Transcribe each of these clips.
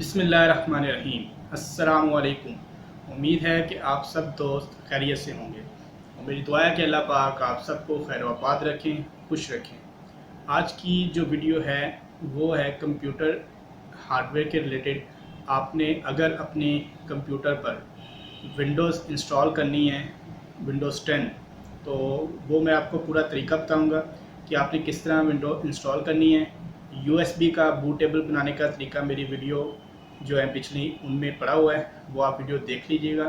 बिस्मिल्लाहिर्रहमानिर्रहीम। अस्सलामुअलैकुम। उम्मीद है कि आप सब दोस्त खैरियत से होंगे और मेरी दुआ है कि अल्लाह पाक आप सबको खैर आबाद रखें, खुश रखें। आज की जो वीडियो है वो है कंप्यूटर हार्डवेयर के रिलेटेड। आपने अगर अपने कंप्यूटर पर विंडोज़ इंस्टॉल करनी है, विंडोज़ 10, तो वो मैं आपको पूरा तरीका बताऊंगा कि आपने किस तरह विंडो इंस्टॉल करनी है। यूएसबी का बूटेबल बनाने का तरीका मेरी वीडियो जो है पिछली उनमें पड़ा हुआ है, वो आप वीडियो देख लीजिएगा।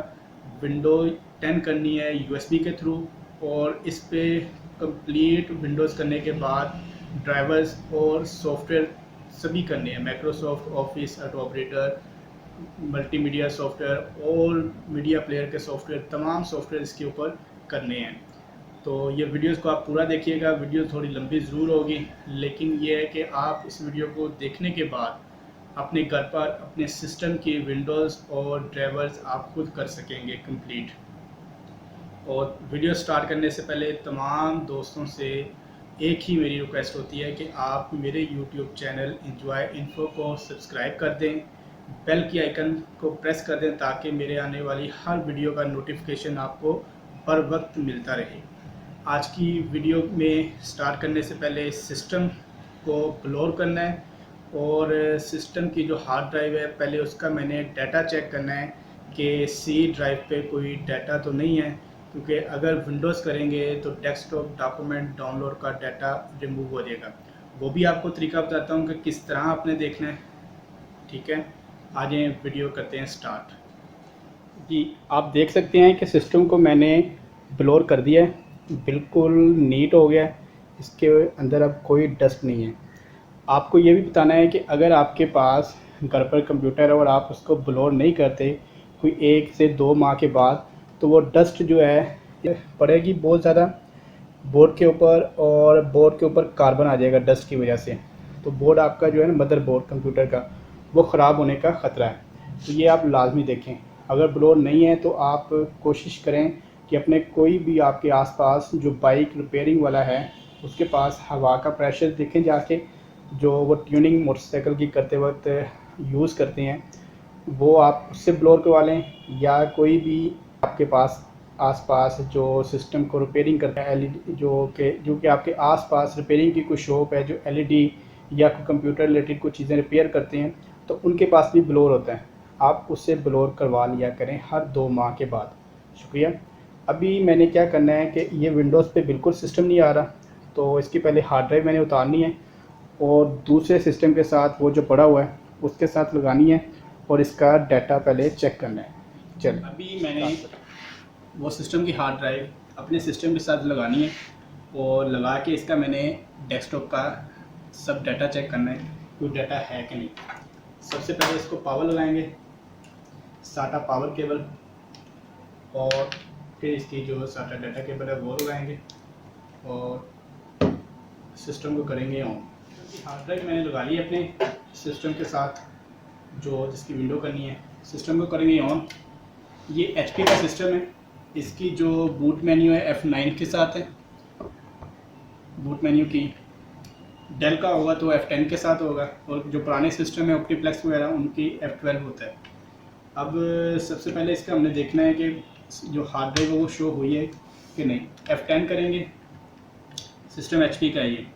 विंडो 10 करनी है यूएसबी के थ्रू और इस पे कंप्लीट विंडोज़ करने के बाद ड्राइवर्स और सॉफ्टवेयर सभी करने हैं। Microsoft office, auto operator, multimedia software और मीडिया प्लेयर के सॉफ्टवेयर, तमाम सॉफ्टवेयर इसके ऊपर करने हैं। तो ये वीडियोस को आप पूरा देखिएगा। वीडियो थोड़ी लंबी ज़रूर होगी, लेकिन ये है कि आप इस वीडियो को देखने के बाद अपने घर पर अपने सिस्टम की विंडोज़ और ड्राइवर्स आप खुद कर सकेंगे कंप्लीट। और वीडियो स्टार्ट करने से पहले तमाम दोस्तों से एक ही मेरी रिक्वेस्ट होती है कि आप मेरे यूट्यूब चैनल इंजॉय इन्फो को सब्सक्राइब कर दें, बेल की आइकन को प्रेस कर दें ताकि मेरे आने वाली हर वीडियो का नोटिफिकेशन आपको बर वक्त मिलता रहे। आज की वीडियो में स्टार्ट करने से पहले सिस्टम को ब्लोर करना है और सिस्टम की जो हार्ड ड्राइव है पहले उसका मैंने डाटा चेक करना है कि सी ड्राइव पे कोई डाटा तो नहीं है, क्योंकि अगर विंडोज़ करेंगे तो डेस्कटॉप डॉक्यूमेंट डाउनलोड का डाटा रिमूव हो जाएगा। वो भी आपको तरीका बताता हूँ कि किस तरह आपने देखना है। ठीक है, आ जाए वीडियो करते हैं स्टार्ट। जी, आप देख सकते हैं कि सिस्टम को मैंने ब्लोर कर दिया है, बिल्कुल नीट हो गया है। इसके अंदर अब कोई डस्ट नहीं है। आपको ये भी बताना है कि अगर आपके पास घर पर कंप्यूटर है और आप उसको ब्लोर नहीं करते कोई 1 से 2 माह के बाद, तो वो डस्ट जो है पड़ेगी बहुत ज़्यादा बोर्ड के ऊपर और बोर्ड के ऊपर कार्बन आ जाएगा डस्ट की वजह से। तो बोर्ड आपका जो है ना, मदर बोर्ड कंप्यूटर का, वो ख़राब होने का ख़तरा है। तो ये आप लाजमी देखें। अगर ब्लोर नहीं है तो आप कोशिश करें कि अपने कोई भी आपके आसपास जो बाइक रिपेयरिंग वाला है उसके पास हवा का प्रेशर देखें जाके, जो वो ट्यूनिंग मोटरसाइकिल की करते वक्त यूज़ करते हैं, वो आप उससे ब्लोर करवा लें। या कोई भी आपके पास आसपास जो सिस्टम को रिपेयरिंग करता है, एलईडी जो कि आपके आसपास रिपेयरिंग की कोई शॉप है जो एलईडी या कोई कंप्यूटर रिलेटेड कुछ चीज़ें रिपेयर करते हैं, तो उनके पास भी ब्लोर होता है। आप उससे ब्लोर करवा लिया करें हर 2 माह के बाद। शुक्रिया। अभी मैंने क्या करना है कि ये विंडोज़ पे बिल्कुल सिस्टम नहीं आ रहा, तो इसकी पहले हार्ड ड्राइव मैंने उतारनी है और दूसरे सिस्टम के साथ वो जो पड़ा हुआ है उसके साथ लगानी है और इसका डाटा पहले चेक करना है। चल, अभी मैंने वो सिस्टम की हार्ड ड्राइव अपने सिस्टम के साथ लगानी है और लगा के इसका मैंने डेस्कटॉप का सब डाटा चेक करना है, कोई डाटा है कि नहीं। सबसे पहले इसको पावर लगाएंगे, साटा पावर केबल, और फिर इसकी जो साटा डाटा केबल है वो लगाएंगे और सिस्टम को करेंगे ऑन। हार्ड ड्राइव मैंने लगा ली अपने सिस्टम के साथ, जो जिसकी विंडो करनी है। सिस्टम को करेंगे ऑन। ये HP का सिस्टम है, इसकी जो बूट मेन्यू है F9 के साथ है। बूट मेन्यू की डेल का होगा तो F10 के साथ होगा, और जो पुराने सिस्टम है ऑप्टीप्लेक्स वगैरह उनकी F12 होता है। अब सबसे पहले इसका हमने देखना है कि जो हार्ड ड्राइव है वो शो हुई है कि नहीं। F10 करेंगे, सिस्टम HP का है ये।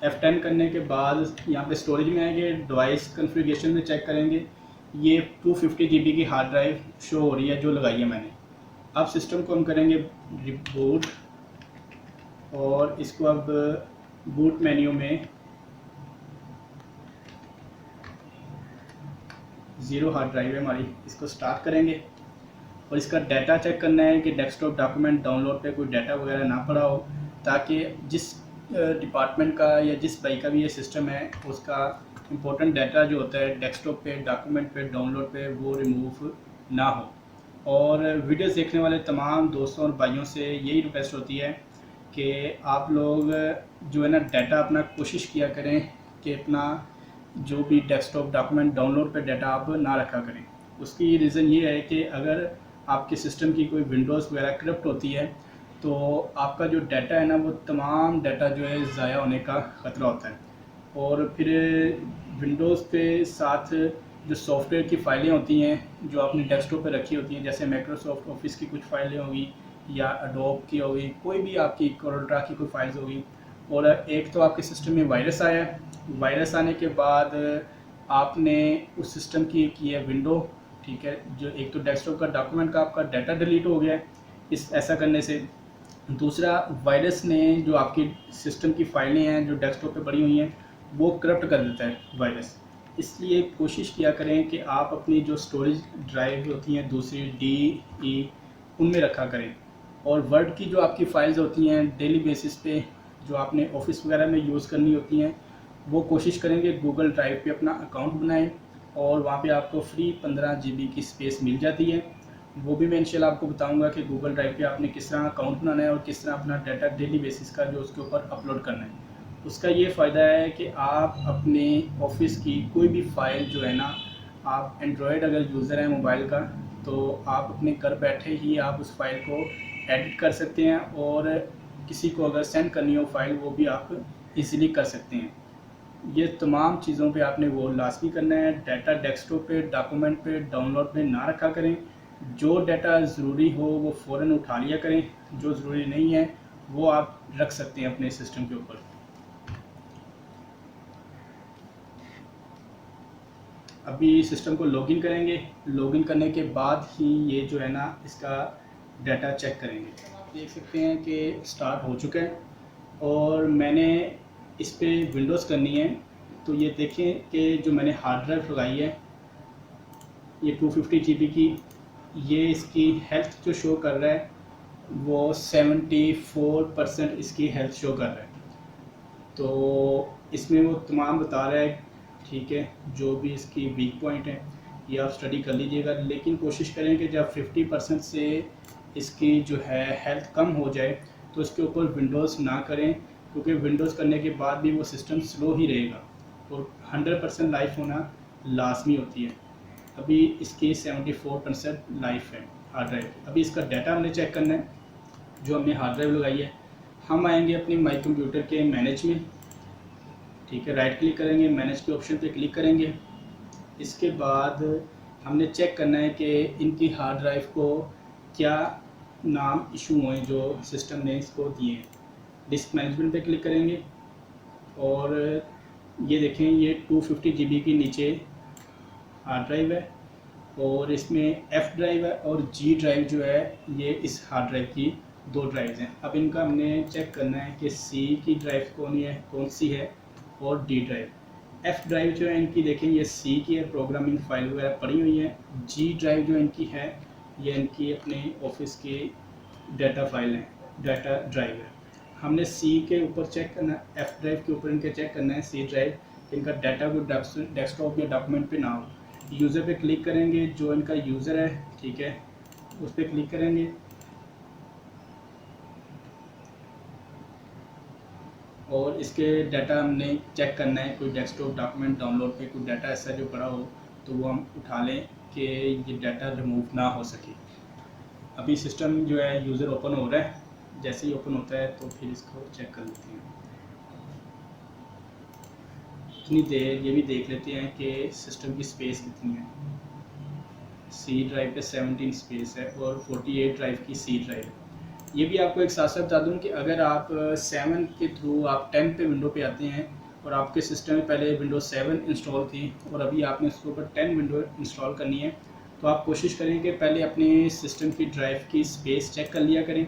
F10 करने के बाद यहाँ पे स्टोरेज में आएंगे, डिवाइस कॉन्फ़िगरेशन में चेक करेंगे। ये 250 GB की हार्ड ड्राइव शो हो रही है जो लगाई है मैंने। अब सिस्टम को हम करेंगे रिबूट और इसको अब बूट मेन्यू में 0 हार्ड ड्राइव है हमारी, इसको स्टार्ट करेंगे और इसका डाटा चेक करना है कि डेस्कटॉप डॉक्यूमेंट डाउनलोड पे कोई डाटा वगैरह ना पड़ा हो, ताकि जिस डिपार्टमेंट का या जिस भाई का भी ये सिस्टम है उसका इम्पोर्टेंट डाटा जो होता है डेस्कटॉप पे, डॉक्यूमेंट पे, डाउनलोड पे, वो रिमूव ना हो। और वीडियोस देखने वाले तमाम दोस्तों और भाइयों से यही रिक्वेस्ट होती है कि आप लोग जो है ना डाटा अपना कोशिश किया करें कि अपना जो भी डेस्कटॉप डॉक्यूमेंट डाउनलोड पे डाटा आप ना रखा करें। उसकी रीज़न ये है कि अगर आपके सिस्टम की कोई विंडोज़ वगैरह करप्ट होती है तो आपका जो डाटा है ना, वो तमाम डाटा जो है ज़ाया होने का ख़तरा होता है। और फिर विंडोज़ के साथ जो सॉफ्टवेयर की फ़ाइलें होती हैं जो आपने डेस्कटॉप पे रखी होती हैं, जैसे माइक्रोसॉफ्ट ऑफिस की कुछ फ़ाइलें होगी या एडोब की होगी, कोई भी आपकी कोरोल्ड्रा की कोई फाइल्स होगी, और एक तो आपके सिस्टम में वायरस आया है, वायरस आने के बाद आपने उस सिस्टम की है विंडो, ठीक है, जो एक तो डेस्कटॉप का डॉक्यूमेंट का आपका डाटा डिलीट हो गया है इस ऐसा करने से। दूसरा, वायरस ने जो आपकी सिस्टम की फ़ाइलें हैं जो डेस्कटॉप पे पड़ी हुई हैं वो करप्ट कर देता है वायरस। इसलिए कोशिश किया करें कि आप अपनी जो स्टोरेज ड्राइव होती हैं दूसरी DE उनमें रखा करें, और वर्ड की जो आपकी फ़ाइल्स होती हैं डेली बेसिस पे जो आपने ऑफिस वगैरह में यूज़ करनी होती हैं वो कोशिश करें कि गूगल ड्राइव पे अपना अकाउंट बनाएं, और वहाँ पे आपको फ्री 15 GB की स्पेस मिल जाती है। वो भी मैं इंशाल्लाह आपको बताऊंगा कि गूगल ड्राइव पे आपने किस तरह अकाउंट बनाना है और किस तरह अपना डाटा डेली बेसिस का जो उसके ऊपर अपलोड करना है। उसका ये फ़ायदा है कि आप अपने ऑफिस की कोई भी फ़ाइल जो है ना, आप एंड्रॉयड अगर यूज़र हैं मोबाइल का, तो आप अपने घर बैठे ही आप उस फाइल को एडिट कर सकते हैं, और किसी को अगर सेंड करनी हो फाइल वो भी आप इजीली कर सकते हैं। ये तमाम चीज़ों पे आपने वो लाजमी करना है। डाटा डेस्कटॉप पे, डॉक्यूमेंट पे, डाउनलोड पे ना रखा करें। जो डाटा ज़रूरी हो वो फ़ौरन उठा लिया करें, जो ज़रूरी नहीं है वो आप रख सकते हैं अपने सिस्टम के ऊपर। अभी सिस्टम को लॉगिन करेंगे, लॉगिन करने के बाद ही ये जो है ना इसका डाटा चेक करेंगे। आप देख सकते हैं कि स्टार्ट हो चुका है, और मैंने इस पे विंडोज़ करनी है, तो ये देखें कि जो मैंने हार्ड ड्राइव लगाई है ये 250 GB की, ये इसकी हेल्थ जो शो कर रहा है वो 74% इसकी हेल्थ शो कर रहा है। तो इसमें वो तमाम बता रहा है, ठीक है, जो भी इसकी वीक पॉइंट है ये आप स्टडी कर लीजिएगा, लेकिन कोशिश करें कि जब 50% से इसकी जो है हेल्थ कम हो जाए तो इसके ऊपर विंडोज़ ना करें, क्योंकि विंडोज़ करने के बाद भी वो सिस्टम स्लो ही रहेगा, और 100% लाइफ होना लाजमी होती है। अभी इसकी 74% लाइफ है हार्ड ड्राइव की। अभी इसका डाटा हमने चेक करना है जो हमने हार्ड ड्राइव लगाई है। हम आएंगे अपनी माई कंप्यूटर के मैनेज में, ठीक है, राइट क्लिक करेंगे, मैनेज के ऑप्शन पे क्लिक करेंगे। इसके बाद हमने चेक करना है कि इनकी हार्ड ड्राइव को क्या नाम इशू हुए जो सिस्टम ने इसको दिए हैं। डिस्क मैनेजमेंट पे क्लिक करेंगे, और ये देखें ये 250 GB की नीचे हार्ड ड्राइव है, और इसमें F ड्राइव है और G ड्राइव जो है ये इस हार्ड ड्राइव की दो ड्राइव्स हैं। अब इनका हमने चेक करना है कि C की ड्राइव कौन सी है, और D ड्राइव। F ड्राइव जो है इनकी देखें ये C की है, प्रोग्रामिंग फाइल वगैरह पड़ी हुई है। G ड्राइव जो इनकी है ये इनकी अपने ऑफिस की डाटा फाइल है, डाटा ड्राइव है। हमने C के ऊपर चेक करना है, F ड्राइव के ऊपर इनके चेक करना है C ड्राइव, इनका डाटा को डेस्कटॉप या डॉक्यूमेंट पे ना हो। यूज़र पे क्लिक करेंगे, जो इनका यूज़र है, ठीक है, उस पर क्लिक करेंगे, और इसके डाटा हमने चेक करना है, कोई डेस्कटॉप डॉक्यूमेंट डाउनलोड पे कोई डाटा ऐसा जो पड़ा हो तो वो हम उठा लें कि ये डाटा रिमूव ना हो सके। अभी सिस्टम जो है यूज़र ओपन हो रहा है, जैसे ही ओपन होता है तो फिर इसको चेक कर लेते हैं। इतनी देर ये भी देख लेते हैं कि सिस्टम की स्पेस कितनी है। C ड्राइव पे 17 स्पेस है और 48 ड्राइव की C ड्राइव है। ये भी आपको एक साथ साथ बता दूँ कि अगर आप 7 के थ्रू आप 10 पे विंडो पे आते हैं, और आपके सिस्टम में पहले विंडोज 7 इंस्टॉल थी और अभी आपने उसके ऊपर 10 विंडो इंस्टॉल करनी है, तो आप कोशिश करें कि पहले अपने सिस्टम की ड्राइव की स्पेस चेक कर लिया करें।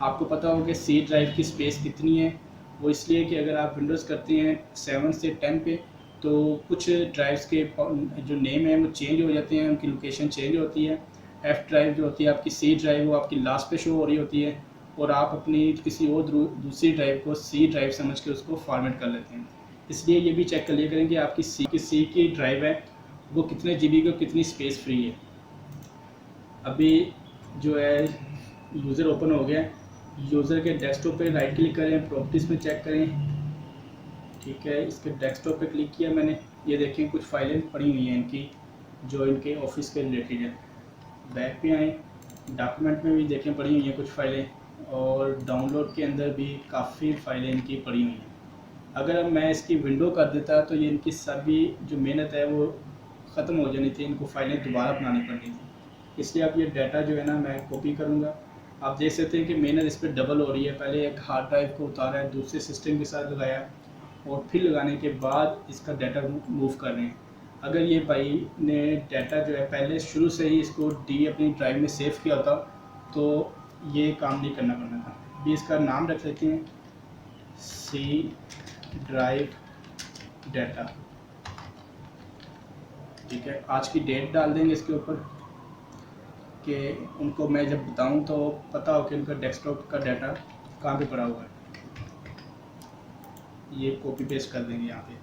आपको पता हो कि C ड्राइव की स्पेस कितनी है, वो इसलिए कि अगर आप विंडोज़ करते हैं 7 से 10 पे तो कुछ ड्राइव्स के जो नेम है वो चेंज हो जाते हैं, उनकी लोकेशन चेंज होती है। F ड्राइव जो होती है आपकी C ड्राइव वो आपकी लास्ट पे शो हो रही होती है, और आप अपनी किसी और दूसरी ड्राइव को C ड्राइव समझ के उसको फॉर्मेट कर लेते हैं। इसलिए ये भी चेक कर लिया करें कि आपकी C की ड्राइव है वो कितने GB की, कितनी स्पेस फ्री है। अभी जो है यूज़र ओपन हो गया, यूज़र के डेस्कटॉप पे राइट क्लिक करें, प्रॉपर्टीज़ में चेक करें, ठीक है, इसके डेस्कटॉप पे क्लिक किया मैंने, ये देखें कुछ फाइलें पड़ी हुई हैं इनकी जो इनके ऑफिस के रिलेटेड है। बैक पे आए, डॉक्यूमेंट में भी देखें पड़ी हुई हैं कुछ फ़ाइलें, और डाउनलोड के अंदर भी काफ़ी फ़ाइलें इनकी पड़ी हुई हैं। अगर मैं इसकी विंडो कर देता तो ये इनकी सभी जो मेहनत है वो ख़त्म हो जानी थी, इनको फाइलें दोबारा बनानी पड़नी थी। इसलिए अब ये डाटा जो है ना मैं कॉपी करूँगा। आप देख सकते हैं कि मेहनत इस पर डबल हो रही है। पहले एक हार्ड ड्राइव को उतारा है, दूसरे सिस्टम के साथ लगाया और फिर लगाने के बाद इसका डाटा मूव कर रहे हैं। अगर ये भाई ने डाटा जो है पहले शुरू से ही इसको अपनी ड्राइव में सेव किया होता तो ये काम नहीं करना पड़ना था। अभी इसका नाम रख लेते हैं सी ड्राइव डाटा, ठीक है। आज की डेट डाल देंगे इसके ऊपर कि उनको मैं जब बताऊं तो पता हो कि उनका डेस्कटॉप का डाटा कहाँ पे पड़ा हुआ है। ये कॉपी पेस्ट कर देंगे। यहाँ पे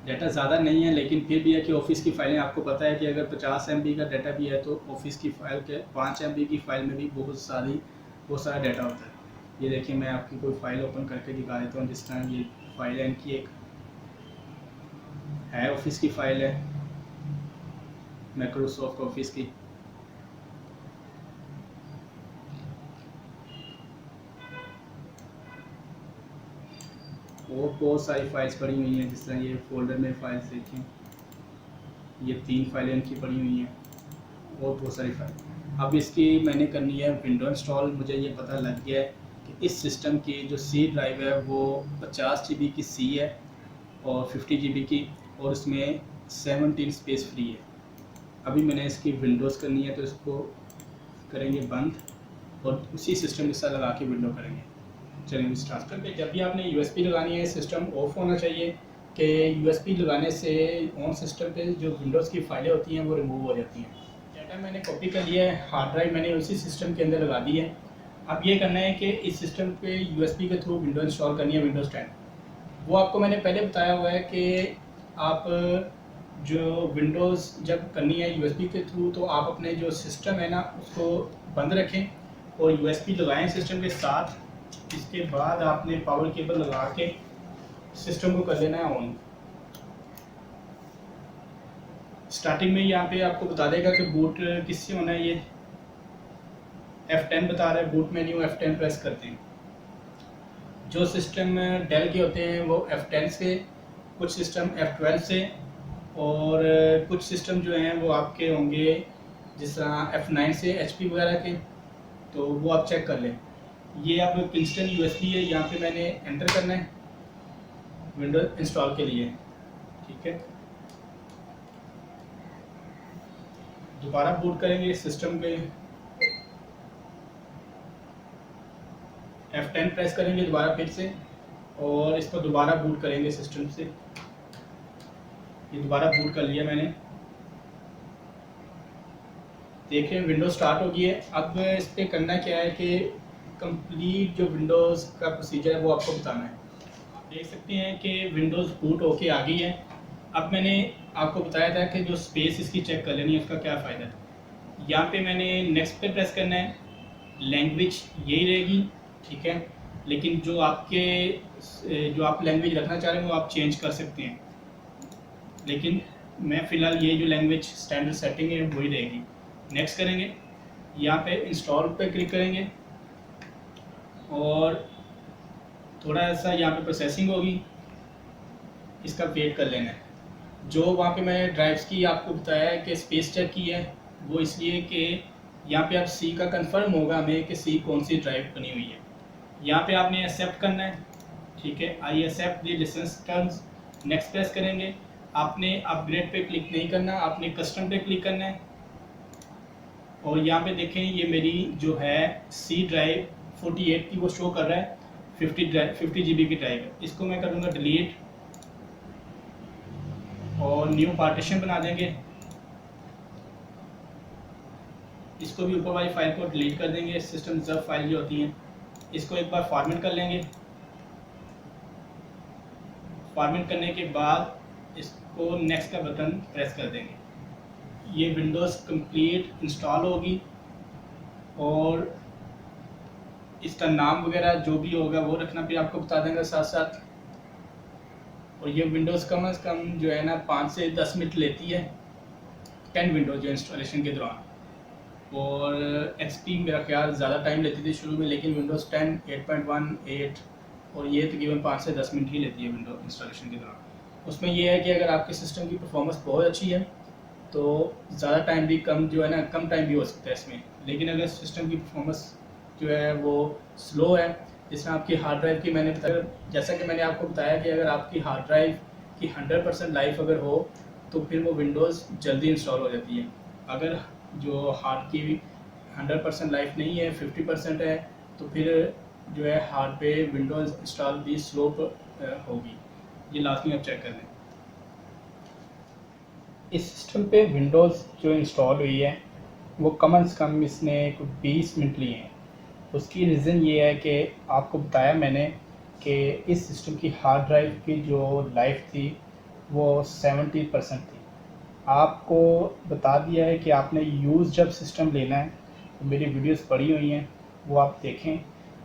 डाटा ज़्यादा नहीं है लेकिन फिर भी है कि ऑफिस की फाइलें, आपको पता है कि अगर 50 MB का डाटा भी है तो ऑफिस की फ़ाइल के 5 MB की फ़ाइल में भी बहुत सारा डाटा होता है। ये देखिए मैं आपकी कोई फ़ाइल ओपन करके दिखा देता हूँ। जिस तरह ये फाइल है इनकी, एक है ऑफिस की फ़ाइल है माइक्रोसॉफ्ट ऑफिस की। और बहुत सारी फाइल्स पड़ी हुई हैं। जिस तरह ये फोल्डर में फाइल्स देखें, ये 3 फाइलें इनकी पड़ी हुई हैं और बहुत सारी फाइल। अब इसकी मैंने करनी है विंडो इंस्टॉल। मुझे ये पता लग गया है कि इस सिस्टम की जो सी ड्राइव है वो 50 GB की सी है और 50 GB की, और इसमें 17 स्पेस फ्री है। अभी मैंने इसकी विंडोज़ करनी है तो इसको करेंगे बंद और उसी सिस्टम के साथ लगा के विंडो करेंगे। चलिए स्टार्ट करते हैं। जब भी आपने USB लगानी है सिस्टम ऑफ होना चाहिए कि USB लगाने से ऑन सिस्टम पे जो विंडोज़ की फाइलें होती हैं वो रिमूव हो जाती हैं। डाटा मैंने कॉपी कर लिया है, हार्ड ड्राइव मैंने उसी सिस्टम के अंदर लगा दी है। अब ये करना है कि इस सिस्टम पे USB के थ्रू विंडो इंस्टॉल करनी है, विंडोज़ 10। वो आपको मैंने पहले बताया हुआ है कि आप जो विंडोज़ जब करनी है USB के थ्रू तो आप अपने जो सिस्टम है ना उसको बंद रखें और USB लगाएं सिस्टम के साथ। इसके बाद आपने पावर केबल लगा के सिस्टम को कर देना है ऑन। स्टार्टिंग में यहाँ पे आपको बता देगा कि बूट किससे होना है। ये F10 बता रहा है, बूट मेन्यू F10 प्रेस करते हैं। जो सिस्टम डेल के होते हैं वो F10 से, कुछ सिस्टम F12 से, और कुछ सिस्टम जो हैं वो आपके होंगे जिस तरह F9 से HP वगैरह के, तो वो आप चेक कर लें। ये अब किंगस्टन USB है, यहाँ पे मैंने एंटर करना है विंडोज इंस्टॉल के लिए, ठीक है। दोबारा बूट करेंगे सिस्टम पे, F10 प्रेस करेंगे दोबारा फिर से और इसको दोबारा बूट करेंगे सिस्टम से। ये दोबारा बूट कर लिया मैंने, देखें विंडोज स्टार्ट हो गई है। अब इस पर करना क्या है कि कंप्लीट जो विंडोज़ का प्रोसीजर है वो आपको बताना है। आप देख सकते हैं कि विंडोज़ बूट होके आ गई है। अब मैंने आपको बताया था कि जो स्पेस इसकी चेक कर लेनी है उसका क्या फ़ायदा है। यहाँ पे मैंने नेक्स्ट पे प्रेस करना है, लैंग्वेज यही रहेगी, ठीक है। लेकिन जो आप लैंग्वेज रखना चाह रहे हैं वो आप चेंज कर सकते हैं, लेकिन मैं फ़िलहाल ये जो लैंग्वेज स्टैंडर्ड सेटिंग है वही रहेगी। नेक्स्ट करेंगे, यहाँ पे इंस्टॉल पे क्लिक करेंगे और थोड़ा सा यहाँ पे प्रोसेसिंग होगी, इसका वेट कर लेना है। जो वहाँ पे मैंने ड्राइव्स की आपको बताया है कि स्पेस चेक की है, वो इसलिए कि यहाँ पे आप सी का कंफर्म होगा हमें कि सी कौन सी ड्राइव बनी हुई है। यहाँ पे आपने एक्सेप्ट करना है, ठीक है। I accept the license terms, next press करेंगे। आपने अपग्रेड पे क्लिक नहीं करना, आपने कस्टम पे क्लिक करना है। और यहाँ पे देखें ये मेरी जो है सी ड्राइव 48 की वो शो कर रहा है, 50 GB की ड्राइव है। इसको मैं करूँगा डिलीट और न्यू पार्टीशन बना देंगे। इसको भी ऊपर वाली फाइल को डिलीट कर देंगे। सिस्टम रिजर्व फाइल जो होती हैं इसको एक बार फॉर्मेट कर लेंगे। फॉर्मेट करने के बाद इसको नेक्स्ट का बटन प्रेस कर देंगे। ये विंडोज़ कंप्लीट इंस्टॉल होगी और इसका नाम वगैरह जो भी होगा वो रखना भी आपको बता देंगे साथ साथ। और ये विंडोज़ कम से कम जो है ना 5 से 10 मिनट लेती है 10 विंडोज़ जो इंस्टॉलेशन के दौरान। और XP मेरा ख्याल ज़्यादा टाइम लेती थी शुरू में, लेकिन विंडोज़ 10, 8.1, 8 और ये तकरीबन 5 से 10 मिनट ही लेती है विंडो इंस्टॉलेशन के दौरान। उसमें ये है कि अगर आपके सिस्टम की परफॉर्मेंस बहुत अच्छी है तो ज़्यादा टाइम भी कम जो है ना, कम टाइम भी हो सकता है इसमें। लेकिन अगर सिस्टम की परफॉर्मेंस जो है वो स्लो है, जिसमें आपकी हार्ड ड्राइव की मैंने बताया, जैसा कि मैंने आपको बताया कि अगर आपकी हार्ड ड्राइव की 100% लाइफ अगर हो तो फिर वो विंडोज़ जल्दी इंस्टॉल हो जाती है। अगर जो हार्ड की 100% लाइफ नहीं है, 50% है, तो फिर जो है हार्ड पे विंडोज़ इंस्टॉल भी स्लो होगी। ये लाजमी आप चेक कर लें। इस सिस्टम पे विंडोज़ जो इंस्टॉल हुई है वो कम से कम इसने 20 मिनट लिए हैं। उसकी रीज़न ये है कि आपको बताया मैंने कि इस सिस्टम की हार्ड ड्राइव की जो लाइफ थी वो 70% थी। आपको बता दिया है कि आपने यूज़ जब सिस्टम लेना है तो मेरी वीडियोस पड़ी हुई हैं, वो आप देखें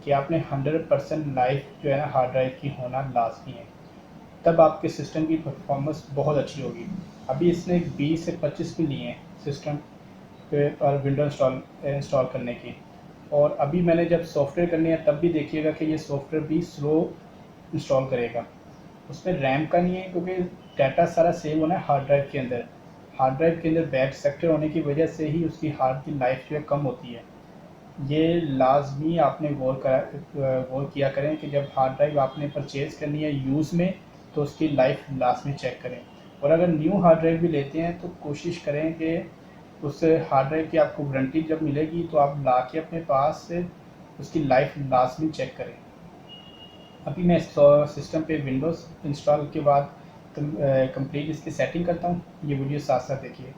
कि आपने 100% लाइफ जो है ना हार्ड ड्राइव की होना लाजमी है, तब आपके सिस्टम की परफॉर्मेंस बहुत अच्छी होगी। अभी इसने 20 से 25 भी लिए हैं सिस्टम पे और विंडो इंस्टॉल करने की। और अभी मैंने जब सॉफ्टवेयर करनी है तब भी देखिएगा कि ये सॉफ्टवेयर भी स्लो इंस्टॉल करेगा। उसमें रैम का नहीं है क्योंकि डाटा सारा सेव होना है हार्ड ड्राइव के अंदर। हार्ड ड्राइव के अंदर बैक सेक्टर होने की वजह से ही उसकी हार्ड की लाइफ जो है कम होती है। ये लाजमी आपने गौर किया करें कि जब हार्ड ड्राइव आपने परचेज़ करनी है यूज़ में तो उसकी लाइफ लाजमी चेक करें। और अगर न्यू हार्ड ड्राइव भी लेते हैं तो कोशिश करें कि उस हार्ड ड्राइव की आपको वारंटी जब मिलेगी तो आप ला के अपने पास से उसकी लाइफ लाजमी चेक करें। अभी मैं सिस्टम पे विंडोज़ इंस्टॉल के बाद कंप्लीट इसकी सेटिंग करता हूँ। ये वीडियो साथ साथ देखिए।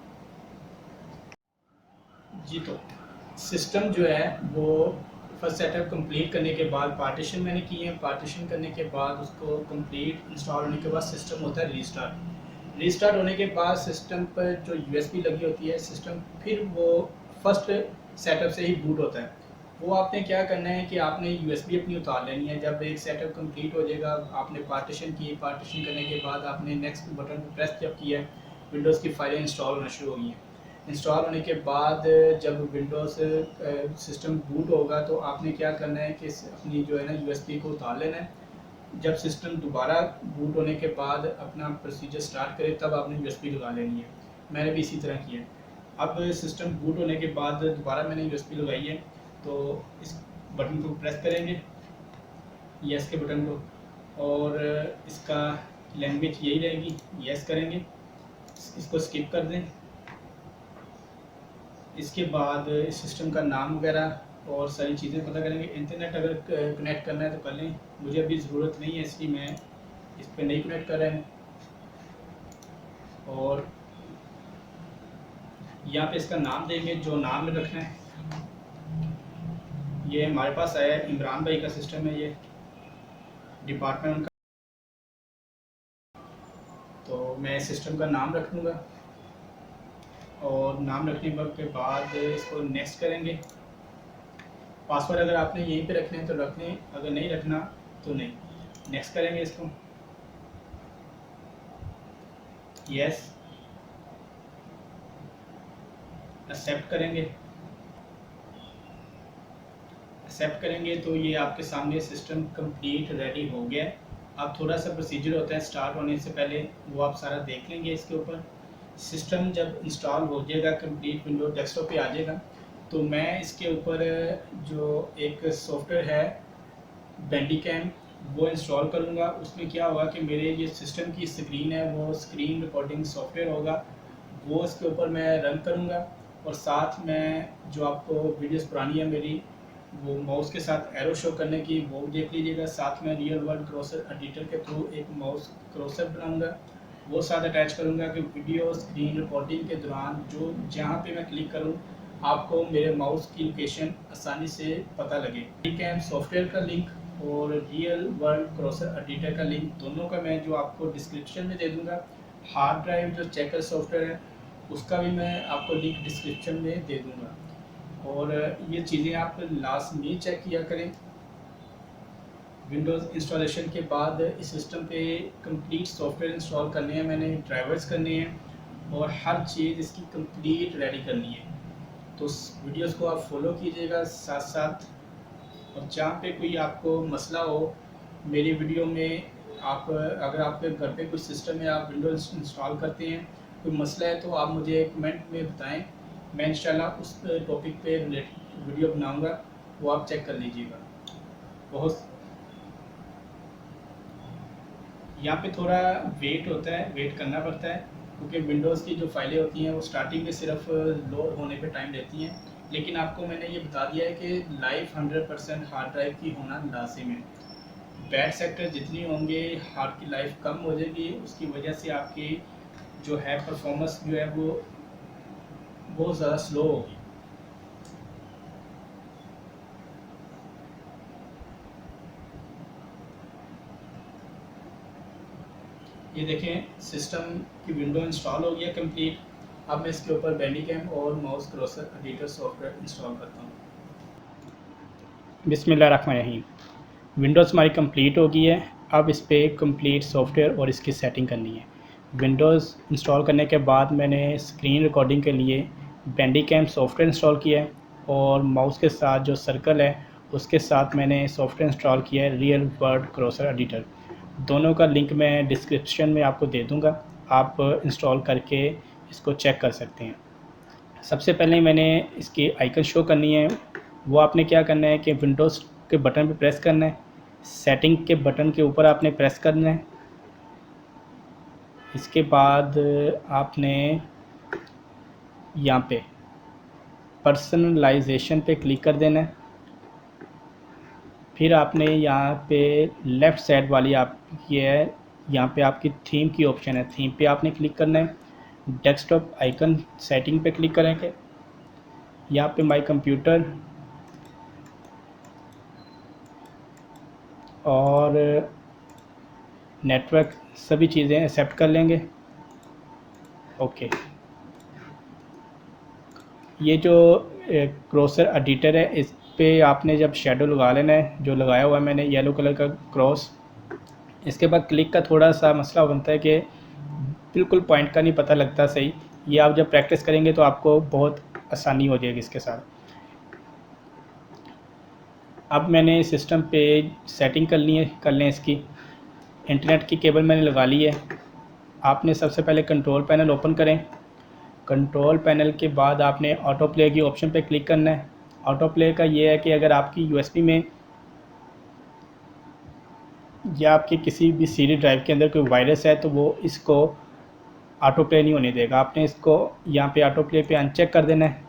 जी, तो सिस्टम जो है वो फर्स्ट सेटअप कंप्लीट करने के बाद पार्टीशन मैंने की है। पार्टीशन करने के बाद उसको कंप्लीट इंस्टॉल होने के बाद सिस्टम होता है रीस्टार्ट। रीस्टार्ट होने के बाद सिस्टम पर जो यूएसबी लगी होती है सिस्टम फिर वो फर्स्ट सेटअप से ही बूट होता है। वो आपने क्या करना है कि आपने यूएसबी अपनी उतार लेनी है। जब एक सेटअप कंप्लीट हो जाएगा, आपने पार्टीशन की, पार्टीशन करने के बाद आपने नेक्स्ट बटन प्रेस जब किया, विंडोज़ की फाइलें इंस्टॉल होना शुरू हो गई हैं। इंस्टॉल होने के बाद जब विंडोज़ सिस्टम बूट होगा तो आपने क्या करना है कि अपनी जो है ना यूएसबी को उतार लेना है। जब सिस्टम दोबारा बूट होने के बाद अपना प्रोसीजर स्टार्ट करे तब आपने यूएसबी लगा लेनी है। मैंने भी इसी तरह किया है। अब सिस्टम बूट होने के बाद दोबारा मैंने यूएसबी लगाई है, तो इस बटन को प्रेस करेंगे, यस के बटन को, और इसका लैंग्वेज यही रहेगी, यस करेंगे। इसको स्किप कर दें। इसके बाद इस सिस्टम का नाम वगैरह और सारी चीज़ें पता करेंगे। इंटरनेट अगर कनेक्ट करना है तो कर लें, मुझे अभी ज़रूरत नहीं है इसलिए मैं इस पर नहीं कनेक्ट कर रहे हैं। और यहाँ पे इसका नाम देंगे जो नाम में रखना है। ये हमारे पास आया है, इमरान भाई का सिस्टम है, ये डिपार्टमेंट उनका, तो मैं सिस्टम का नाम रख दूँगा। और नाम रखने के बाद इसको नेक्स्ट करेंगे। पासवर्ड अगर आपने यहीं पे रखने हैं तो रख लें, अगर नहीं रखना तो नहीं। नेक्स्ट करेंगे इसको, यस, एक्सेप्ट करेंगे। एक्सेप्ट करेंगे तो ये आपके सामने सिस्टम कंप्लीट रेडी हो गया है। अब थोड़ा सा प्रोसीजर होता है स्टार्ट होने से पहले, वो आप सारा देख लेंगे। इसके ऊपर सिस्टम जब इंस्टॉल हो जाएगा, कंप्लीट विंडो डेस्कटॉप पे आ जाएगा, तो मैं इसके ऊपर जो एक सॉफ्टवेयर है बैंडिकैम, वो इंस्टॉल करूँगा। उसमें क्या होगा कि मेरे ये सिस्टम की स्क्रीन है वो स्क्रीन रिकॉर्डिंग सॉफ्टवेयर होगा, वो इसके ऊपर मैं रन करूँगा। और साथ में जो आपको वीडियोस पुरानी है मेरी, वो माउस के साथ एरो शो करने की, वो देख लीजिएगा। साथ में रियल वर्ल्ड क्रॉसर एडिटर के थ्रू एक माउस क्रॉसर बनाऊँगा, वो साथ अटैच करूँगा कि वीडियो स्क्रीन रिकॉर्डिंग के दौरान जो जहाँ पे मैं क्लिक करूँ आपको मेरे माउस की लोकेशन आसानी से पता लगे। बैंडिकैम सॉफ्टवेयर का लिंक और रियल वर्ल्ड क्रॉसर एडिटर का लिंक, दोनों का मैं जो आपको डिस्क्रिप्शन में दे दूँगा। हार्ड ड्राइव जो चेकर सॉफ्टवेयर है उसका भी मैं आपको लिंक डिस्क्रिप्शन में दे दूँगा। और ये चीज़ें आप लाजमी चेक किया करें। विंडोज़ इंस्टॉलेशन के बाद इस सिस्टम पे कंप्लीट सॉफ्टवेयर इंस्टॉल करने हैं, मैंने ड्राइवर्स करने हैं और हर चीज़ इसकी कंप्लीट रेडी करनी है। तो वीडियोस को आप फॉलो कीजिएगा साथ साथ। और जहाँ पे कोई आपको मसला हो मेरी वीडियो में आप अगर आपके घर पे कोई सिस्टम है, आप विंडोज़ इंस्टॉल करते हैं, कोई मसला है तो आप मुझे कमेंट में बताएं। मैं इंशाल्लाह उस टॉपिक पे रिलेटेड वीडियो बनाऊंगा, वो आप चेक कर लीजिएगा। बहुत यहाँ पे थोड़ा वेट होता है, वेट करना पड़ता है, क्योंकि विंडोज़ की जो फाइलें होती हैं वो स्टार्टिंग में सिर्फ लोड होने पे टाइम लेती हैं। लेकिन आपको मैंने ये बता दिया है कि लाइफ 100% हार्ड ड्राइव की होना लाजिम है। बैड सेक्टर जितनी होंगे, हार्ड की लाइफ कम हो जाएगी, उसकी वजह से आपकी जो है परफॉर्मेंस जो है वो बहुत ज़्यादा स्लो होगी। ये देखें, सिस्टम की विंडो इंस्टॉल हो गया कंप्लीट। अब मैं इसके ऊपर बैंडिकैम और माउस क्रॉसर एडिटर सॉफ्टवेयर इंस्टॉल करता हूँ। बिस्मिल्लाहिर्रहमानिर्रहीम। विंडोज़ हमारी कंप्लीट हो गई है। अब इस पर कंप्लीट सॉफ्टवेयर और इसकी सेटिंग करनी है। विंडोज़ इंस्टॉल करने के बाद मैंने स्क्रीन रिकॉर्डिंग के लिए बैंडिकैम सॉफ्टवेयर इंस्टॉल किया है, और माउस के साथ जो सर्कल है उसके साथ मैंने सॉफ्टवेयर इंस्टॉल किया है रियल वर्ड क्रॉसर एडिटर। दोनों का लिंक मैं डिस्क्रिप्शन में आपको दे दूँगा, आप इंस्टॉल करके इसको चेक कर सकते हैं। सबसे पहले मैंने इसकी आइकन शो करनी है। वो आपने क्या करना है कि विंडोज़ के बटन पे प्रेस करना है, सेटिंग के बटन के ऊपर आपने प्रेस करना है। इसके बाद आपने यहाँ पे पर्सनलाइजेशन पे क्लिक कर देना है। फिर आपने यहाँ पे लेफ़्ट साइड वाली आप ये है, यहाँ पे आपकी थीम की ऑप्शन है, थीम पे आपने क्लिक करना है। डेस्कटॉप आइकन सेटिंग पे क्लिक करेंगे। यहाँ पे माई कंप्यूटर और नेटवर्क सभी चीज़ें एक्सेप्ट कर लेंगे। ओके, ये जो क्रॉसर एडिटर है इस पे आपने जब शेडो लगा लेना है, जो लगाया हुआ है मैंने येलो कलर का क्रॉस। इसके बाद क्लिक का थोड़ा सा मसला बनता है कि बिल्कुल पॉइंट का नहीं पता लगता सही। ये आप जब प्रैक्टिस करेंगे तो आपको बहुत आसानी हो जाएगी इसके साथ। अब मैंने सिस्टम पे सेटिंग कर लें इसकी। इंटरनेट की केबल मैंने लगा ली है। आपने सबसे पहले कंट्रोल पैनल ओपन करें। कंट्रोल पैनल के बाद आपने ऑटो प्ले की ऑप्शन पे क्लिक करना है। ऑटो प्ले का ये है कि अगर आपकी यूएसबी में या आपके किसी भी सीडी ड्राइव के अंदर कोई वायरस है तो वो इसको ऑटो प्ले नहीं होने देगा। आपने इसको यहाँ पे ऑटो प्ले पे अनचेक कर देना है,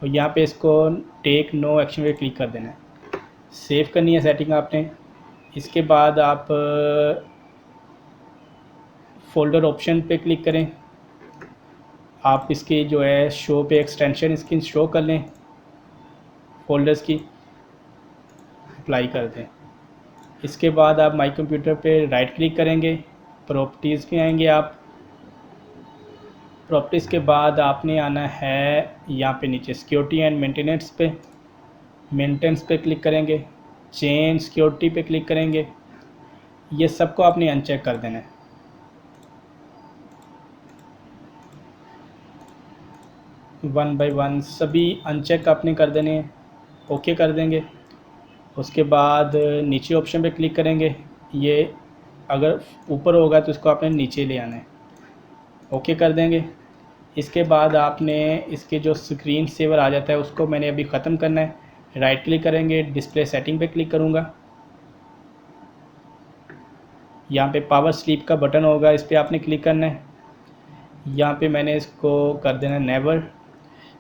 और यहाँ पे इसको टेक नो एक्शन पे क्लिक कर देना है। सेव करनी है सेटिंग आपने। इसके बाद आप फोल्डर ऑप्शन पे क्लिक करें। आप इसकी जो है शो पे एक्सटेंशन इसकी शो कर लें, फोल्डर्स की अप्लाई कर दें। इसके बाद आप माई कंप्यूटर पे राइट क्लिक करेंगे, प्रॉपर्टीज़ पे आएंगे आप। प्रॉपर्टीज़ के बाद आपने आना है यहाँ पे नीचे सिक्योरिटी एंड मेंटेनेंस पे। मेंटेनेंस पे क्लिक करेंगे, चेंज सिक्योरिटी पे क्लिक करेंगे। ये सबको आपने अनचेक कर देना है। वन बाय वन सभी अनचेक आपने कर देने हैं। ओके कर देंगे। उसके बाद नीचे ऑप्शन पे क्लिक करेंगे। ये अगर ऊपर होगा तो इसको आपने नीचे ले आना है। ओके कर देंगे। इसके बाद आपने इसके जो स्क्रीन सेवर आ जाता है उसको मैंने अभी ख़त्म करना है। राइट क्लिक करेंगे, डिस्प्ले सेटिंग पे क्लिक करूँगा। यहाँ पे पावर स्लीप का बटन होगा, इस पर आपने क्लिक करना है। यहाँ पे मैंने इसको कर देना नेवर।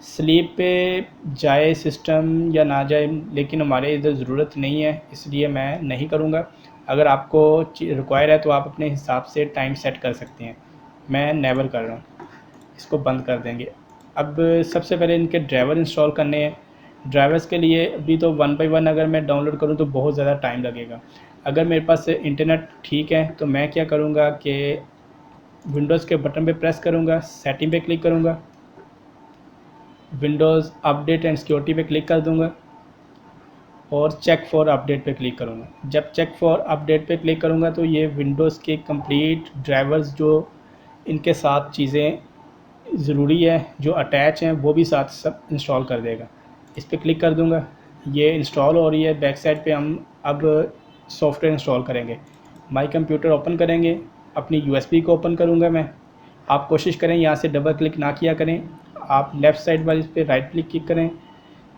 स्लीप पे जाए सिस्टम या ना जाए, लेकिन हमारे इधर ज़रूरत नहीं है इसलिए मैं नहीं करूँगा। अगर आपको रिक्वायर है तो आप अपने हिसाब से टाइम सेट कर सकते हैं। मैं नेवर कर रहा हूँ। इसको बंद कर देंगे। अब सबसे पहले इनके ड्राइवर इंस्टॉल करने हैं। ड्राइवर्स के लिए अभी तो वन बाय वन अगर मैं डाउनलोड करूँ तो बहुत ज़्यादा टाइम लगेगा। अगर मेरे पास इंटरनेट ठीक है तो मैं क्या करूँगा कि विंडोज़ के बटन पे प्रेस करूँगा, सेटिंग पे क्लिक करूँगा, विंडोज़ अपडेट एंड सिक्योरिटी पे क्लिक कर दूँगा और चेक फॉर अपडेट पे क्लिक करूँगा। जब चेक फॉर अपडेट पे क्लिक करूँगा तो ये विंडोज़ के कंप्लीट ड्राइवर्स जो इनके साथ चीज़ें ज़रूरी है जो अटैच हैं वो भी साथ सब इंस्टॉल कर देगा। इस पर क्लिक कर दूँगा। ये इंस्टॉल हो रही है। बैक साइड पे हम अब सॉफ्टवेयर इंस्टॉल करेंगे। माई कंप्यूटर ओपन करेंगे, अपनी यूएसबी को ओपन करूँगा मैं। आप कोशिश करें यहाँ से डबल क्लिक ना किया करें, आप लेफ़्ट साइड वाले इस पर राइट क्लिक करें।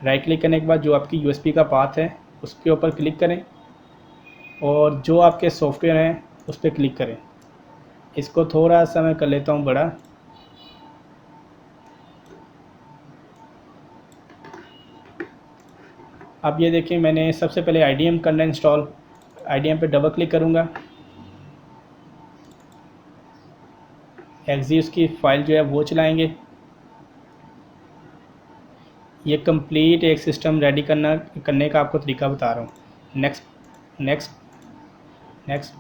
राइट क्लिक करने के बाद जो आपकी यूएसबी का पाथ है उसके ऊपर क्लिक करें और जो आपके सॉफ्टवेयर हैं उस पर क्लिक करें। इसको थोड़ा सा मैं कर लेता हूँ बड़ा। अब ये देखिए, मैंने सबसे पहले IDM करना इंस्टॉल। IDM पे डबल क्लिक करूँगा। एक्जी उसकी फ़ाइल जो है वो चलाएंगे। ये कंप्लीट एक सिस्टम रेडी करने का आपको तरीका बता रहा हूँ। Next next next.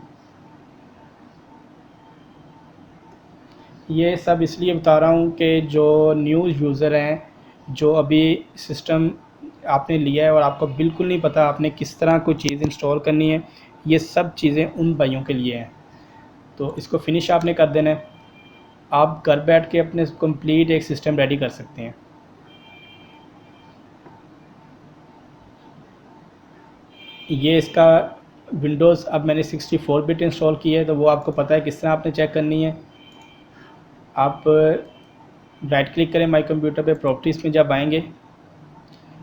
ये सब इसलिए बता रहा हूँ कि जो न्यू यूज़र हैं, जो अभी सिस्टम आपने लिया है और आपको बिल्कुल नहीं पता आपने किस तरह कोई चीज़ इंस्टॉल करनी है, ये सब चीज़ें उन भाइयों के लिए हैं। तो इसको फिनिश आपने कर देना है। आप घर बैठ के अपने कंप्लीट एक सिस्टम रेडी कर सकते हैं। ये इसका विंडोज़ अब मैंने 64 बिट इंस्टॉल की है, तो वो आपको पता है किस तरह आपने चेक करनी है। आप राइट क्लिक करें माई कंप्यूटर पे, प्रॉपर्टीज़ में जब आएंगे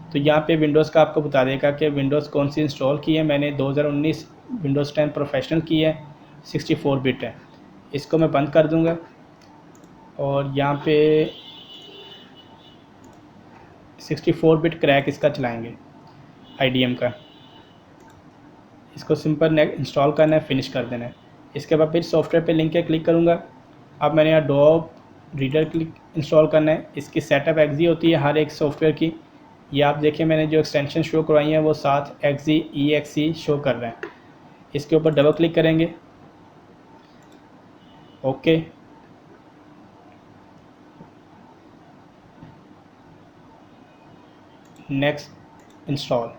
तो यहाँ पे विंडोज़ का आपको बता देगा कि विंडोज़ कौन सी इंस्टॉल की है। मैंने 2019 विंडोज़ 10 प्रोफेशनल की है, 64 बिट है। इसको मैं बंद कर दूँगा और यहाँ पे 64 बिट क्रैक इसका चलाएँगे IDM का। इसको सिंपल इंस्टॉल करना है, फिनिश कर देना है। इसके बाद फिर सॉफ्टवेयर पे लिंक है, क्लिक करूँगा। अब मैंने यहाँ डॉब रीडर क्लिक इंस्टॉल करना है। इसकी सेटअप एक्जी होती है हर एक सॉफ्टवेयर की। ये आप देखिए, मैंने जो एक्सटेंशन शो करवाई है वो 7 exe शो कर रहे हैं। इसके ऊपर डबल क्लिक करेंगे, ओके। Next install.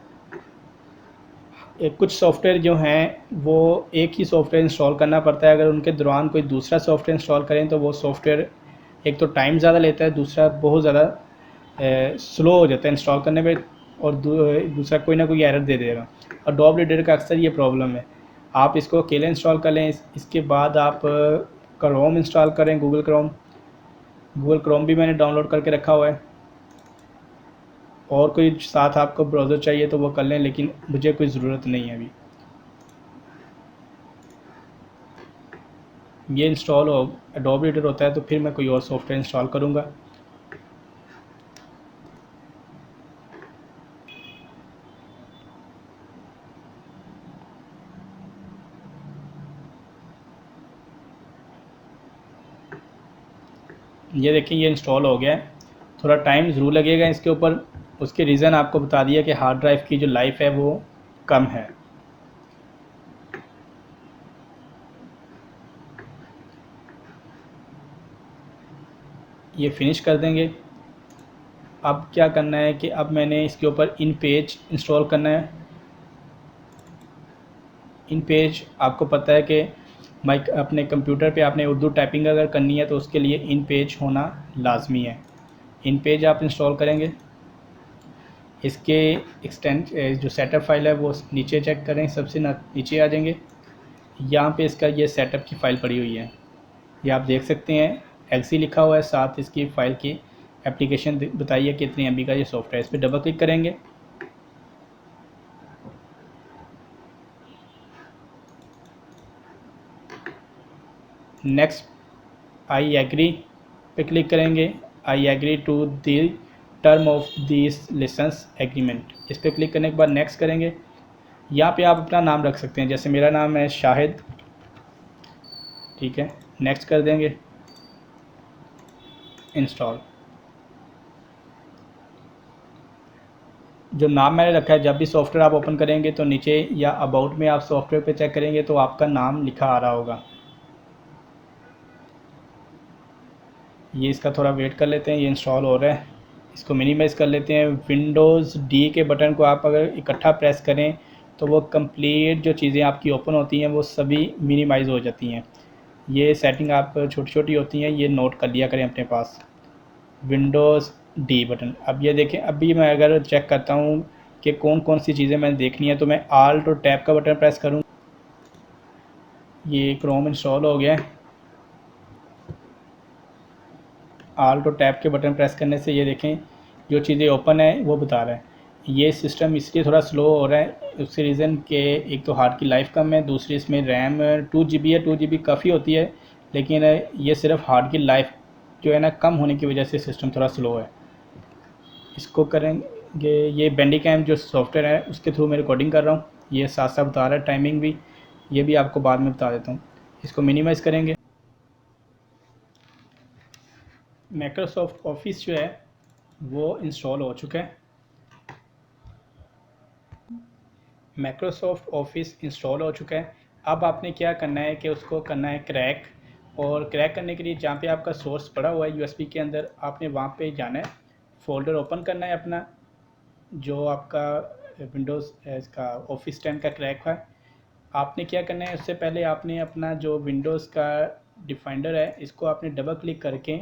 कुछ सॉफ्टवेयर जो हैं वो एक ही सॉफ्टवेयर इंस्टॉल करना पड़ता है। अगर उनके दौरान कोई दूसरा सॉफ्टवेयर इंस्टॉल करें तो वो सॉफ्टवेयर एक तो टाइम ज़्यादा लेता है, दूसरा बहुत ज़्यादा स्लो हो जाता है इंस्टॉल करने में, और दूसरा कोई ना कोई एरर दे देगा। और डॉब रीडर का अक्सर ये प्रॉब्लम है। आप इसको अकेले इंस्टॉल कर लें। इसके बाद आप क्रोम इंस्टॉल करें, गूगल क्रोम भी मैंने डाउनलोड करके रखा हुआ है। और कोई साथ आपको ब्राउज़र चाहिए तो वो कर लें, लेकिन मुझे कोई ज़रूरत नहीं है अभी। ये इंस्टॉल हो एडोब रीडर होता है तो फिर मैं कोई और सॉफ्टवेयर इंस्टॉल करूँगा। ये देखिए, ये इंस्टॉल हो गया है। थोड़ा टाइम ज़रूर लगेगा इसके ऊपर। उसके रीज़न आपको बता दिया कि हार्ड ड्राइव की जो लाइफ है वो कम है। ये फिनिश कर देंगे। अब क्या करना है कि अब मैंने इसके ऊपर इन पेज इंस्टॉल करना है। इन पेज आपको पता है कि माइक अपने कंप्यूटर पे आपने उर्दू टाइपिंग अगर करनी है तो उसके लिए इन पेज होना लाजमी है। इन पेज आप इंस्टॉल करेंगे। इसके एक्सटेंट जो सेटअप फाइल है वो नीचे चेक करें, सबसे नीचे आ जाएंगे। यहाँ पे इसका ये सेटअप की फ़ाइल पड़ी हुई है, ये आप देख सकते हैं। एक्सी लिखा हुआ है, साथ इसकी फ़ाइल की एप्लीकेशन बताइए कितनी MB का ये सॉफ्टवेयर। इस पर डबल क्लिक करेंगे। नेक्स्ट आई एग्री पे क्लिक करेंगे। I agree to the term of this license agreement, इस पर क्लिक करने के बाद नेक्स्ट करेंगे। यहाँ पे आप अपना नाम रख सकते हैं, जैसे मेरा नाम है शाहिद, ठीक है। नेक्स्ट कर देंगे, इंस्टॉल। जो नाम मैंने रखा है, जब भी सॉफ्टवेयर आप ओपन करेंगे तो नीचे या अबाउट में आप सॉफ्टवेयर पे चेक करेंगे तो आपका नाम लिखा आ रहा होगा। ये इसका थोड़ा वेट कर लेते हैं, ये इंस्टॉल हो रहा है। इसको मिनिमाइज़ कर लेते हैं। विंडोज़ D के बटन को आप अगर इकट्ठा प्रेस करें तो वो कंप्लीट जो चीज़ें आपकी ओपन होती हैं वो सभी मिनिमाइज़ हो जाती हैं। ये सेटिंग आप छोटी छोटी होती हैं, ये नोट कर लिया करें अपने पास। Windows D button. अब ये देखें, अभी मैं अगर चेक करता हूँ कि कौन कौन सी चीज़ें मैंने देखनी है तो मैं आल्ट और टैब का बटन प्रेस करूँ। ये क्रोम इंस्टॉल हो गया है। आल्ट और टैब के बटन प्रेस करने से ये देखें जो चीज़ें ओपन है वो बता रहा है। ये सिस्टम इसलिए थोड़ा स्लो हो रहा है, उसके रीज़न के एक तो हार्ड की लाइफ कम है, दूसरी इसमें रैम 2 GB है। 2 GB काफ़ी होती है, लेकिन ये सिर्फ हार्ड की लाइफ जो है ना कम होने की वजह से सिस्टम थोड़ा स्लो है। इसको करेंगे, ये बैंडिकैम जो सॉफ्टवेयर है उसके थ्रू मैं रिकॉर्डिंग कर रहा हूँ। ये साथ साथ बता रहा है टाइमिंग भी, ये भी आपको बाद में बता देता हूँ। इसको मिनिमाइज़ करेंगे। माइक्रोसॉफ्ट ऑफिस जो है वो इंस्टॉल हो चुका है। माइक्रोसॉफ्ट ऑफिस इंस्टॉल हो चुका है। अब आपने क्या करना है कि उसको करना है क्रैक, और क्रैक करने के लिए जहाँ पे आपका सोर्स पड़ा हुआ है यूएसबी के अंदर, आपने वहाँ पे जाना है, फोल्डर ओपन करना है अपना जो आपका विंडोज़ इसका ऑफिस 10 का क्रैक है। आपने क्या करना है, उससे पहले आपने अपना जो विंडोज़ का डिफाइंडर है इसको आपने डबल क्लिक करके,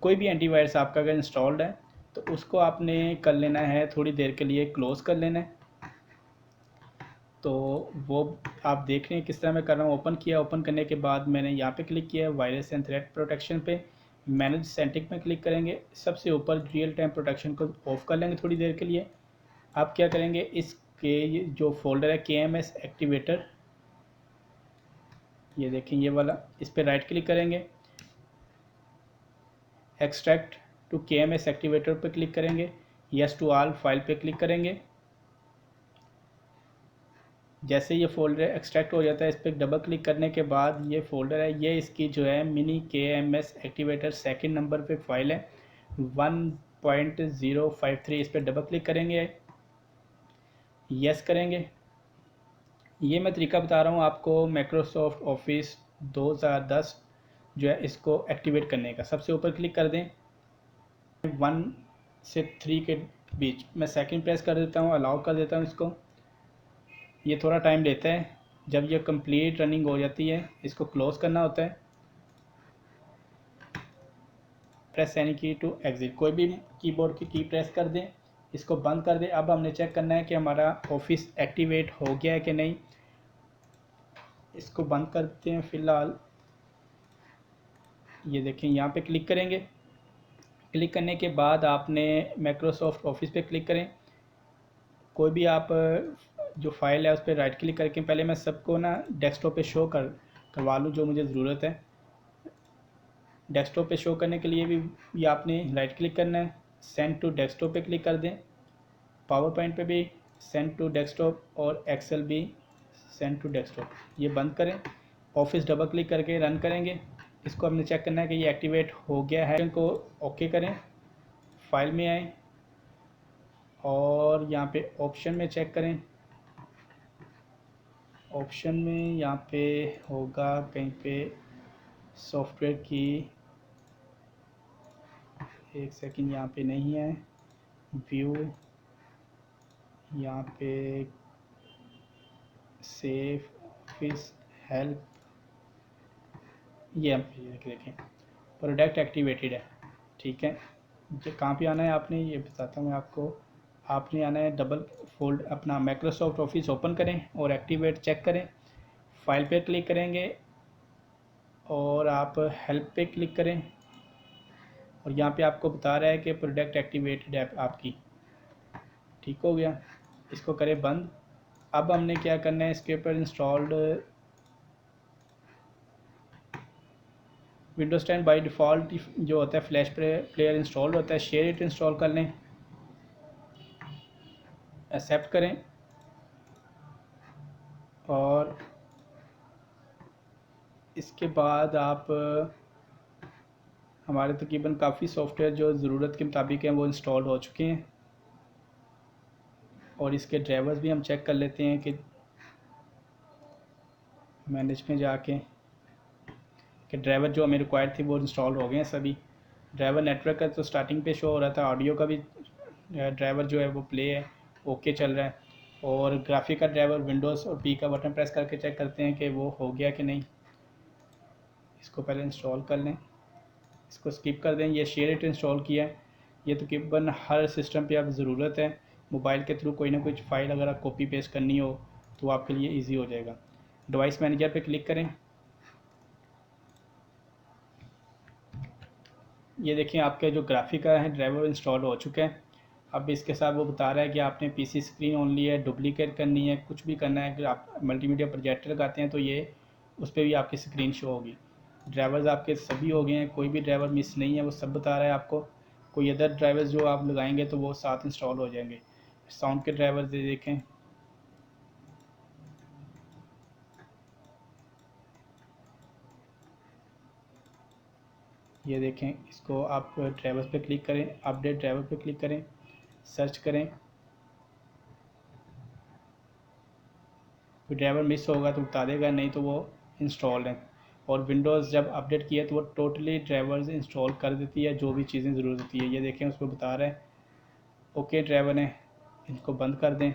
कोई भी एंटीवायरस आपका अगर इंस्टॉल्ड है तो उसको आपने कर लेना है, थोड़ी देर के लिए क्लोज़ कर लेना है। तो वो आप देख रहे हैं किस तरह मैं कर रहा हूँ। ओपन किया, ओपन करने के बाद मैंने यहाँ पे क्लिक किया वायरस एंड थ्रेट प्रोटेक्शन पे, मैनेज सेटिंग में क्लिक करेंगे, सबसे ऊपर रियल टाइम प्रोटेक्शन को ऑफ कर लेंगे थोड़ी देर के लिए। आप क्या करेंगे, इसके जो फोल्डर है KMS एक्टिवेटर, ये देखें ये वाला, इस पर राइट क्लिक करेंगे, एक्सट्रैक्ट टू KMS एक्टिवेटर पर क्लिक करेंगे, यस टू ऑल फाइल पे क्लिक करेंगे। जैसे ये फोल्डर एक्सट्रैक्ट हो जाता है, इस पर डबल क्लिक करने के बाद ये फोल्डर है, ये इसकी जो है mini KMS activator second number पे फाइल है 1.053। इस पर डबल क्लिक करेंगे, यस करेंगे। ये मैं तरीका बता रहा हूँ आपको माइक्रोसॉफ्ट ऑफिस 2010 जो है इसको एक्टिवेट करने का। सबसे ऊपर क्लिक कर दें, 1 से 3 के बीच मैं सेकंड प्रेस कर देता हूँ, अलाउ कर देता हूँ इसको। ये थोड़ा टाइम लेता है, जब ये कंप्लीट रनिंग हो जाती है इसको क्लोज़ करना होता है। प्रेस एनी की टू एग्ज़िट, कोई भी कीबोर्ड की की प्रेस कर दें, इसको बंद कर दें। अब हमने चेक करना है कि हमारा ऑफिस एक्टिवेट हो गया है कि नहीं। इसको बंद करते हैं फ़िलहाल। ये देखें यहाँ पे क्लिक करेंगे, क्लिक करने के बाद आपने माइक्रोसॉफ्ट ऑफिस पे क्लिक करें। कोई भी आप जो फाइल है उस पर राइट क्लिक करके, पहले मैं सबको ना डेस्कटॉप पे शो करवा लूँ जो मुझे ज़रूरत है। डेस्कटॉप पे शो करने के लिए भी ये आपने राइट क्लिक करना है, सेंड टू डेस्कटॉप पे क्लिक कर दें। पावर पॉइंट पे भी सेंड टू डेस्कटॉप और एक्सेल भी सेंड टू डेस्कटॉप। ये बंद करें, ऑफिस डबल क्लिक करके रन करेंगे। इसको हमने चेक करना है कि ये एक्टिवेट हो गया है। इनको ओके करें, फाइल में आए और यहाँ पे ऑप्शन में चेक करें। ऑप्शन में यहाँ पे होगा कहीं पे सॉफ्टवेयर की, एक सेकंड, यहाँ पे नहीं है व्यू, यहाँ पे सेफ ऑफिस हेल्प, ये हम देखें प्रोडक्ट एक्टिवेटेड है। ठीक है, जो कहाँ पे आना है आपने, ये बताता हूँ मैं आपको। आपने आना है डबल फोल्ड अपना माइक्रोसॉफ्ट ऑफिस ओपन करें और एक्टिवेट चेक करें, फाइल पे क्लिक करेंगे और आप हेल्प पे क्लिक करें और यहाँ पे आपको बता रहा है कि प्रोडक्ट एक्टिवेटेड है आपकी। ठीक हो गया, इसको करें बंद। अब हमने क्या करना है, इसके ऊपर इंस्टॉल्ड विंडोज़ 10 बाई डिफ़ॉल्ट जो होता है फ्लैश प्लेयर इंस्टॉल होता है, शेयर इट इंस्टॉल कर लें, एक्सेप्ट करें। और इसके बाद आप हमारे तकरीबन काफ़ी सॉफ्टवेयर जो ज़रूरत के मुताबिक हैं वो इंस्टॉल हो चुके हैं। और इसके ड्राइवर्स भी हम चेक कर लेते हैं कि मैनेज में जाके कि ड्राइवर जो हमें रिक्वायर्ड थी वो इंस्टॉल हो गए हैं सभी। ड्राइवर नेटवर्क का तो स्टार्टिंग पे शो हो रहा था, ऑडियो का भी ड्राइवर जो है वो प्ले है, ओके चल रहा है। और ग्राफिक का ड्राइवर विंडोज़ और पी का बटन प्रेस करके चेक करते हैं कि वो हो गया कि नहीं। इसको पहले इंस्टॉल कर लें, इसको स्किप कर दें। ये शेयर इट इंस्टॉल किया है, ये तकरीबन हर सिस्टम पे अब ज़रूरत है। मोबाइल के थ्रू कोई ना कोई फ़ाइल अगर आप कॉपी पेस्ट करनी हो तो आपके लिए ईजी हो जाएगा। डिवाइस मैनेजर पे क्लिक करें। ये देखें आपके जो ग्राफिक है ड्राइवर इंस्टॉल हो चुका है। अब इसके साथ वो बता रहा है कि आपने पीसी स्क्रीन ओनली है, डुप्लीकेट करनी है, कुछ भी करना है। अगर आप मल्टीमीडिया प्रोजेक्टर लगाते हैं तो ये उस पर भी आपकी स्क्रीन शो होगी। ड्राइवर्स आपके सभी हो गए हैं, कोई भी ड्राइवर मिस नहीं है, वो सब बता रहा है आपको। कोई अदर ड्राइवर्स जो आप लगाएंगे तो वो साथ इंस्टॉल हो जाएंगे। साउंड के ड्राइवर्स देखें, ये देखें। इसको आप ड्राइवर्स पे क्लिक करें, अपडेट ड्राइवर पे क्लिक करें, सर्च करें। कोई ड्राइवर मिस होगा तो बता देगा, नहीं तो वो इंस्टॉल है। और विंडोज़ जब अपडेट किया तो वो टोटली ड्राइवर्स इंस्टॉल कर देती है, जो भी चीज़ें ज़रूरत होती है। ये देखें उसको बता रहा है ओके ड्राइवर ने, इनको बंद कर दें।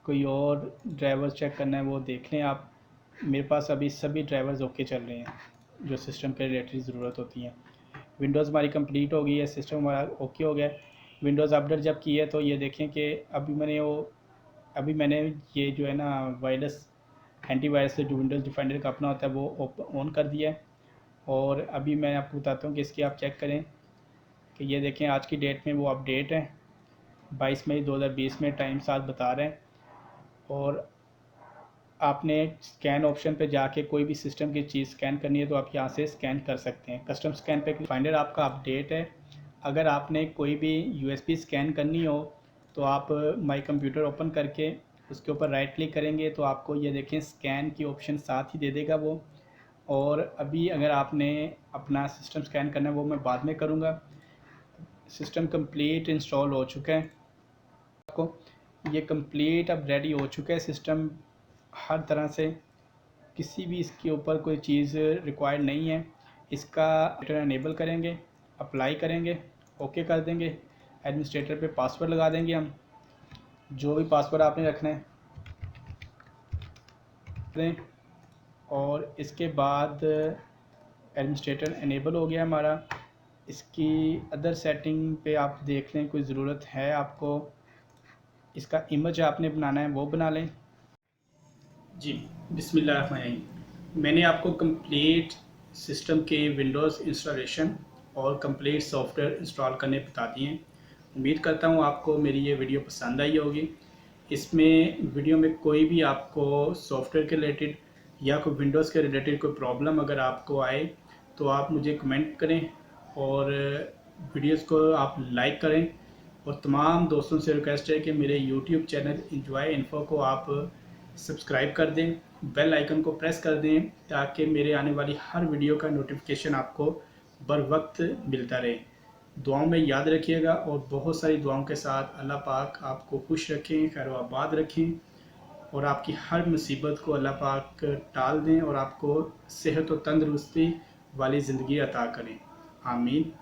कोई और ड्राइवर चेक करना है वो देख लें आप। मेरे पास अभी सभी ड्राइवर्स ओके चल रहे हैं जो सिस्टम के रिलेटेड ज़रूरत होती हैं। विंडोज़ हमारी कंप्लीट हो गई है, सिस्टम हमारा ओके हो गया। विंडोज़ अपडेट जब की है तो ये देखें कि अभी मैंने ये जो है ना वायरलेस एंटीवायरस से जो विंडोज़ डिफेंडर का अपना होता है वो ऑन कर दिया है। और अभी मैं आपको बताता हूँ कि इसकी आप चेक करें कि ये देखें आज की डेट में वो अपडेट है 22 मई 2020 में, टाइम साथ बता रहे हैं। और आपने स्कैन ऑप्शन पे जाके कोई भी सिस्टम की चीज़ स्कैन करनी है तो आप यहाँ से स्कैन कर सकते हैं। कस्टम स्कैन पे फाइंडर आपका अपडेट है। अगर आपने कोई भी यूएसबी स्कैन करनी हो तो आप माई कंप्यूटर ओपन करके उसके ऊपर राइट क्लिक करेंगे तो आपको ये देखें स्कैन की ऑप्शन साथ ही दे देगा वो। और अभी अगर आपने अपना सिस्टम स्कैन करना है वो मैं बाद में करूँगा। सिस्टम कंप्लीट इंस्टॉल हो चुका है, आपको ये कंप्लीट अब रेडी हो चुका है सिस्टम हर तरह से। किसी भी इसके ऊपर कोई चीज़ रिक्वायर्ड नहीं है। इसका एनेबल करेंगे, अप्लाई करेंगे, ओके कर देंगे। एडमिनिस्ट्रेटर पे पासवर्ड लगा देंगे हम, जो भी पासवर्ड आपने रखना है दें। और इसके बाद एडमिनिस्ट्रेटर एनेबल हो गया हमारा। इसकी अदर सेटिंग पे आप देख लें, कोई ज़रूरत है आपको, इसका इमेज आपने बनाना है वो बना लें। जी बिस्मिल्लाहिर्रहमानिर्रहीम। मैंने आपको कंप्लीट सिस्टम के विंडोज़ इंस्टॉलेशन और कंप्लीट सॉफ्टवेयर इंस्टॉल करने बता दिए हैं। उम्मीद करता हूँ आपको मेरी ये वीडियो पसंद आई होगी। इसमें वीडियो में कोई भी आपको सॉफ्टवेयर के रिलेटेड या कोई विंडोज़ के रिलेटेड कोई प्रॉब्लम अगर आपको आए तो आप मुझे कमेंट करें और वीडियोज़ को आप लाइक करें। और तमाम दोस्तों से रिक्वेस्ट है कि मेरे यूट्यूब चैनल इंजॉय इन्फो को आप सब्सक्राइब कर दें, बेल आइकन को प्रेस कर दें ताकि मेरे आने वाली हर वीडियो का नोटिफिकेशन आपको बर वक्त मिलता रहे। दुआओं में याद रखिएगा और बहुत सारी दुआओं के साथ अल्लाह पाक आपको खुश रखें, खैर आबाद रखें और आपकी हर मुसीबत को अल्लाह पाक टाल दें और आपको सेहत और तंदरुस्ती वाली ज़िंदगी अता करें। आमीन।